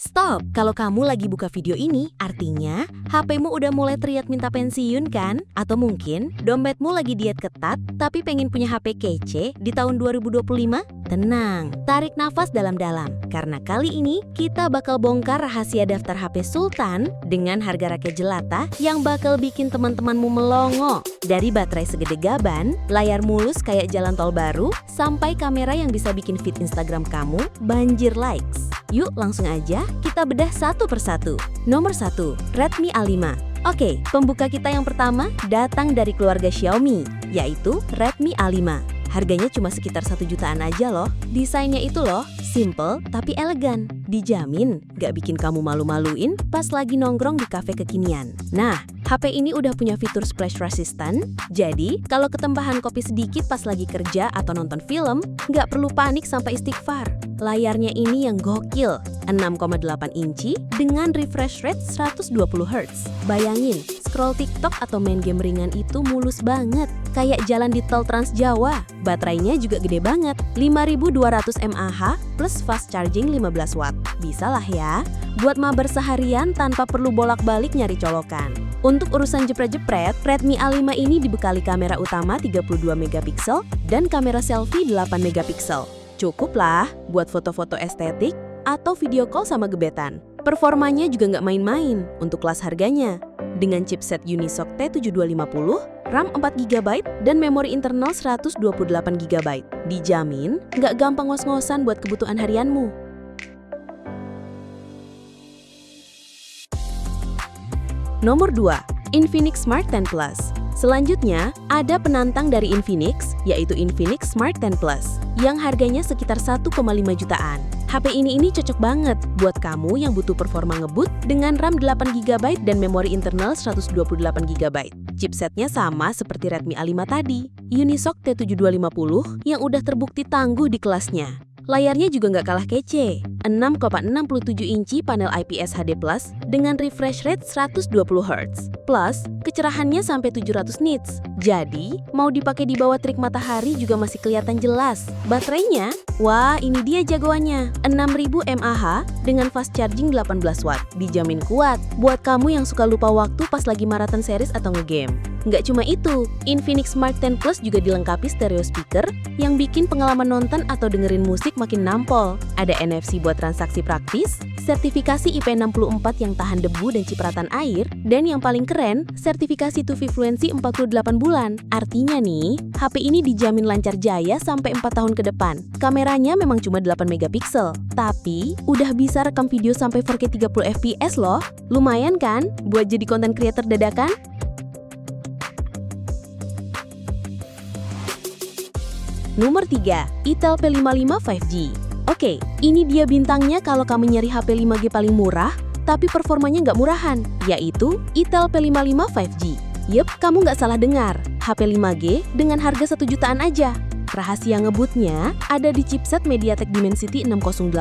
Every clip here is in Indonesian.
Stop! Kalau kamu lagi buka video ini, artinya HP-mu udah mulai teriak minta pensiun kan? Atau mungkin dompetmu lagi diet ketat tapi pengen punya HP kece di tahun 2025? Tenang, tarik nafas dalam-dalam. Karena kali ini kita bakal bongkar rahasia daftar HP Sultan dengan harga rakyat jelata yang bakal bikin teman-temanmu melongo. Dari baterai segede gaban, layar mulus kayak jalan tol baru, sampai kamera yang bisa bikin feed Instagram kamu banjir likes. Yuk langsung aja kita bedah satu persatu. Nomor 1, Redmi A5. Oke, pembuka kita yang pertama datang dari keluarga Xiaomi, yaitu Redmi A5. Harganya cuma sekitar 1 jutaan aja loh. Desainnya itu loh, simple tapi elegan. Dijamin gak bikin kamu malu-maluin pas lagi nongkrong di kafe kekinian. Nah, HP ini udah punya fitur splash resistant, jadi kalau ketempahan kopi sedikit pas lagi kerja atau nonton film, gak perlu panik sampai istighfar. Layarnya ini yang gokil, 6,8 inci dengan refresh rate 120 Hz. Bayangin, scroll TikTok atau main game ringan itu mulus banget, kayak jalan di tol Trans Jawa. Baterainya juga gede banget, 5200 mAh plus fast charging 15 watt. Bisa lah ya, buat mabar seharian tanpa perlu bolak-balik nyari colokan. Untuk urusan jepret-jepret, Redmi A5 ini dibekali kamera utama 32 megapiksel dan kamera selfie 8 megapiksel. Cukup lah buat foto-foto estetik atau video call sama gebetan. Performanya juga nggak main-main untuk kelas harganya. Dengan chipset Unisoc T7250, RAM 4GB, dan memori internal 128GB. Dijamin nggak gampang ngos-ngosan buat kebutuhan harianmu. Nomor 2, Infinix Smart 10 Plus. Selanjutnya, ada penantang dari Infinix, yaitu Infinix Smart 10 Plus, yang harganya sekitar 1,5 jutaan. HP ini cocok banget buat kamu yang butuh performa ngebut dengan RAM 8GB dan memori internal 128GB. Chipsetnya sama seperti Redmi A5 tadi, Unisoc T7250 yang udah terbukti tangguh di kelasnya. Layarnya juga nggak kalah kece, 6,67 inci panel IPS HD Plus dengan refresh rate 120 Hz. Plus, kecerahannya sampai 700 nits. Jadi, mau dipakai di bawah terik matahari juga masih kelihatan jelas. Baterainya, wah ini dia jagoannya, 6000 mAh dengan fast charging 18 watt. Dijamin kuat buat kamu yang suka lupa waktu pas lagi maraton series atau ngegame. Nggak cuma itu, Infinix Smart 10 Plus juga dilengkapi stereo speaker yang bikin pengalaman nonton atau dengerin musik makin nampol. Ada NFC buat transaksi praktis, sertifikasi IP64 yang tahan debu dan cipratan air, dan yang paling keren, sertifikasi TUV Fluency 48 bulan. Artinya nih, HP ini dijamin lancar jaya sampai 4 tahun ke depan. Kameranya memang cuma 8 megapiksel, tapi udah bisa rekam video sampai 4K 30 fps loh. Lumayan kan buat jadi konten creator dadakan? Nomor 3, Itel P55 5G. Oke, ini dia bintangnya kalau kamu nyari HP 5G paling murah, tapi performanya nggak murahan, yaitu Itel P55 5G. Yup, kamu nggak salah dengar, HP 5G dengan harga 1 jutaan aja. Rahasia ngebutnya ada di chipset MediaTek Dimensity 6080.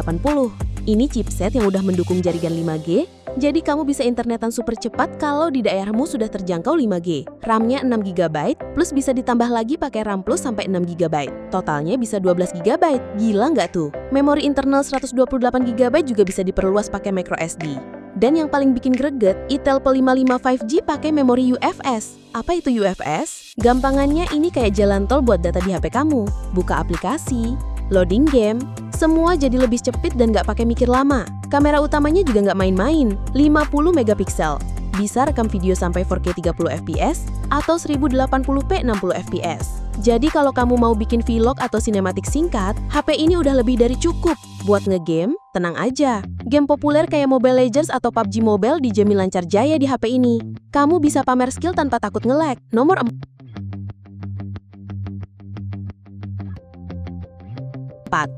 Ini chipset yang udah mendukung jaringan 5G, jadi kamu bisa internetan super cepat kalau di daerahmu sudah terjangkau 5G. RAM-nya 6GB, plus bisa ditambah lagi pakai RAM Plus sampai 6GB. Totalnya bisa 12GB. Gila nggak tuh? Memori internal 128GB juga bisa diperluas pakai microSD. Dan yang paling bikin greget, Itel P55 5G pakai memori UFS. Apa itu UFS? Gampangannya ini kayak jalan tol buat data di HP kamu. Buka aplikasi, loading game, semua jadi lebih cepet dan nggak pakai mikir lama. Kamera utamanya juga nggak main-main, 50 megapiksel. Bisa rekam video sampai 4K 30 fps atau 1080p 60 fps. Jadi kalau kamu mau bikin vlog atau sinematik singkat, HP ini udah lebih dari cukup. Buat ngegame, tenang aja. Game populer kayak Mobile Legends atau PUBG Mobile dijamin lancar jaya di HP ini. Kamu bisa pamer skill tanpa takut nge-lag. Nomor 4,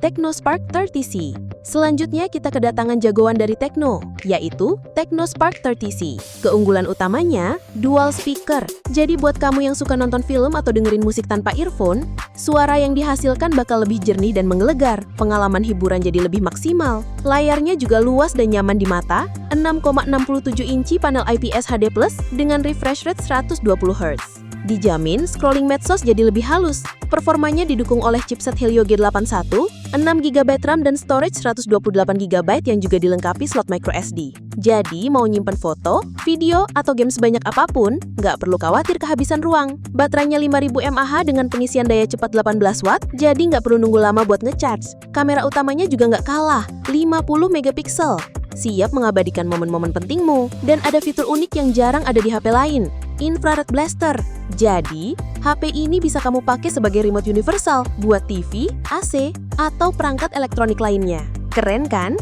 Technospark 30C. Selanjutnya kita kedatangan jagoan dari Tecno, yaitu Technospark 30C. Keunggulan utamanya, dual speaker. Jadi buat kamu yang suka nonton film atau dengerin musik tanpa earphone, suara yang dihasilkan bakal lebih jernih dan menggelegar. Pengalaman hiburan jadi lebih maksimal. Layarnya juga luas dan nyaman di mata, 6,67 inci panel IPS HD Plus dengan refresh rate 120 Hz. Dijamin scrolling medsos jadi lebih halus. Performanya didukung oleh chipset Helio G81, 6GB RAM dan storage 128GB yang juga dilengkapi slot microSD. Jadi mau nyimpen foto, video, atau game sebanyak apapun, nggak perlu khawatir kehabisan ruang. Baterainya 5000 mAh dengan pengisian daya cepat 18 watt, jadi nggak perlu nunggu lama buat ngecharge. Kamera utamanya juga nggak kalah, 50 megapiksel. Siap mengabadikan momen-momen pentingmu. Dan ada fitur unik yang jarang ada di HP lain, Infrared Blaster. Jadi, HP ini bisa kamu pakai sebagai remote universal buat TV, AC, atau perangkat elektronik lainnya. Keren kan?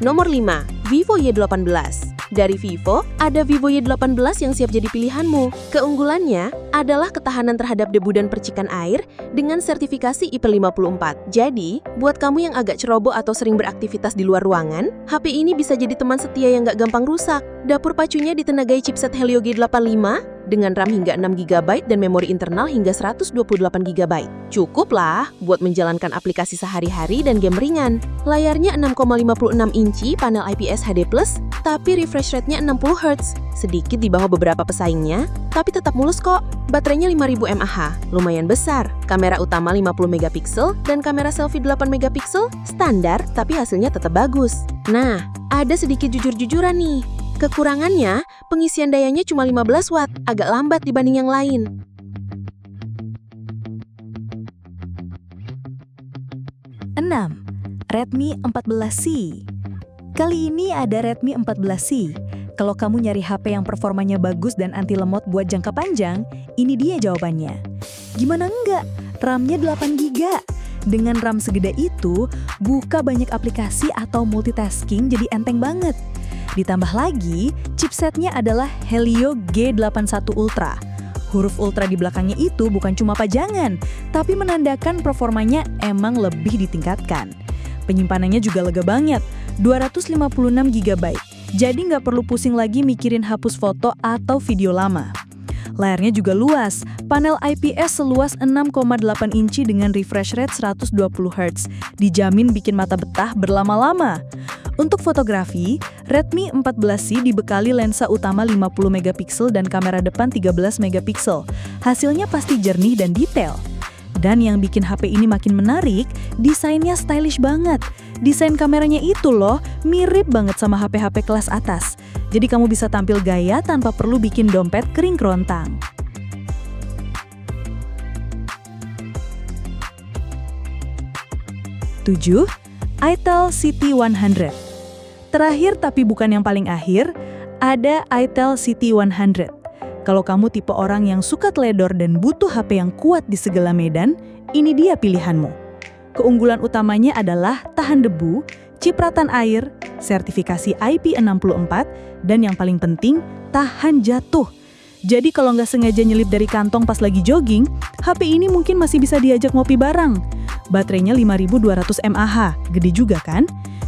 Nomor 5. Vivo Y18. Dari Vivo, ada Vivo Y18 yang siap jadi pilihanmu. Keunggulannya adalah ketahanan terhadap debu dan percikan air dengan sertifikasi IP54. Jadi, buat kamu yang agak ceroboh atau sering beraktivitas di luar ruangan, HP ini bisa jadi teman setia yang nggak gampang rusak. Dapur pacunya ditenagai chipset Helio G85 dengan RAM hingga 6GB dan memori internal hingga 128GB. Cukup lah buat menjalankan aplikasi sehari-hari dan game ringan. Layarnya 6,56 inci panel IPS HD+, tapi refresh rate-nya 60Hz. Sedikit di bawah beberapa pesaingnya, tapi tetap mulus kok. Baterainya 5000 mAh, lumayan besar. Kamera utama 50MP dan kamera selfie 8MP, standar tapi hasilnya tetap bagus. Nah, ada sedikit jujur-jujuran nih. Kekurangannya, pengisian dayanya cuma 15 watt, agak lambat dibanding yang lain. Enam, Redmi 14C. Kali ini ada Redmi 14C. Kalau kamu nyari HP yang performanya bagus dan anti lemot buat jangka panjang, ini dia jawabannya. Gimana enggak? RAM-nya 8GB. Dengan RAM segede itu, buka banyak aplikasi atau multitasking jadi enteng banget. Ditambah lagi, chipsetnya adalah Helio G81 Ultra. Huruf Ultra di belakangnya itu bukan cuma pajangan, tapi menandakan performanya emang lebih ditingkatkan. Penyimpanannya juga lega banget, 256GB. Jadi nggak perlu pusing lagi mikirin hapus foto atau video lama. Layarnya juga luas, panel IPS seluas 6,8 inci dengan refresh rate 120Hz. Dijamin bikin mata betah berlama-lama. Untuk fotografi, Redmi 14C dibekali lensa utama 50MP dan kamera depan 13MP. Hasilnya pasti jernih dan detail. Dan yang bikin HP ini makin menarik, desainnya stylish banget. Desain kameranya itu loh, mirip banget sama HP-HP kelas atas. Jadi kamu bisa tampil gaya tanpa perlu bikin dompet kering kerontang. 7. Itel CT100. Terakhir tapi bukan yang paling akhir, ada Itel CT100. Kalau kamu tipe orang yang suka teledor dan butuh HP yang kuat di segala medan, ini dia pilihanmu. Keunggulan utamanya adalah tahan debu, cipratan air, sertifikasi IP64, dan yang paling penting, tahan jatuh. Jadi kalau nggak sengaja nyelip dari kantong pas lagi jogging, HP ini mungkin masih bisa diajak ngopi bareng. Baterainya 5200 mAh, gede juga kan?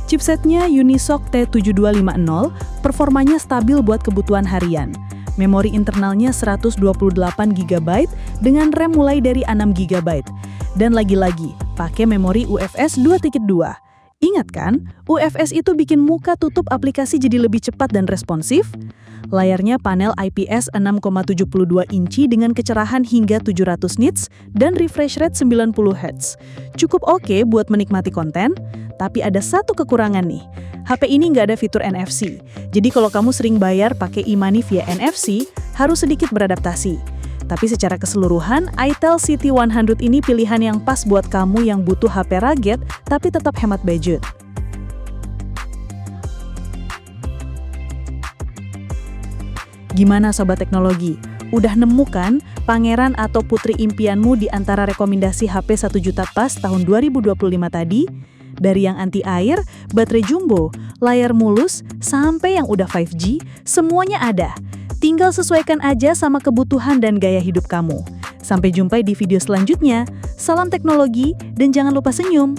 Chipsetnya Unisoc T7250, performanya stabil buat kebutuhan harian. Memori internalnya 128GB dengan RAM mulai dari 6GB. Dan lagi-lagi, pakai memori UFS 2.2. Ingat kan, UFS itu bikin muka tutup aplikasi jadi lebih cepat dan responsif? Layarnya panel IPS 6,72 inci dengan kecerahan hingga 700 nits dan refresh rate 90Hz. Cukup oke buat menikmati konten, tapi ada satu kekurangan nih. HP ini nggak ada fitur NFC. Jadi kalau kamu sering bayar pakai e-money via NFC, harus sedikit beradaptasi. Tapi secara keseluruhan, Itel CT100 ini pilihan yang pas buat kamu yang butuh HP rugged tapi tetap hemat budget. Gimana Sobat Teknologi? Udah nemu kan pangeran atau putri impianmu di antara rekomendasi HP 1 juta pas tahun 2025 tadi? Dari yang anti air, baterai jumbo, layar mulus, sampai yang udah 5G, semuanya ada. Tinggal sesuaikan aja sama kebutuhan dan gaya hidup kamu. Sampai jumpa di video selanjutnya. Salam teknologi dan jangan lupa senyum.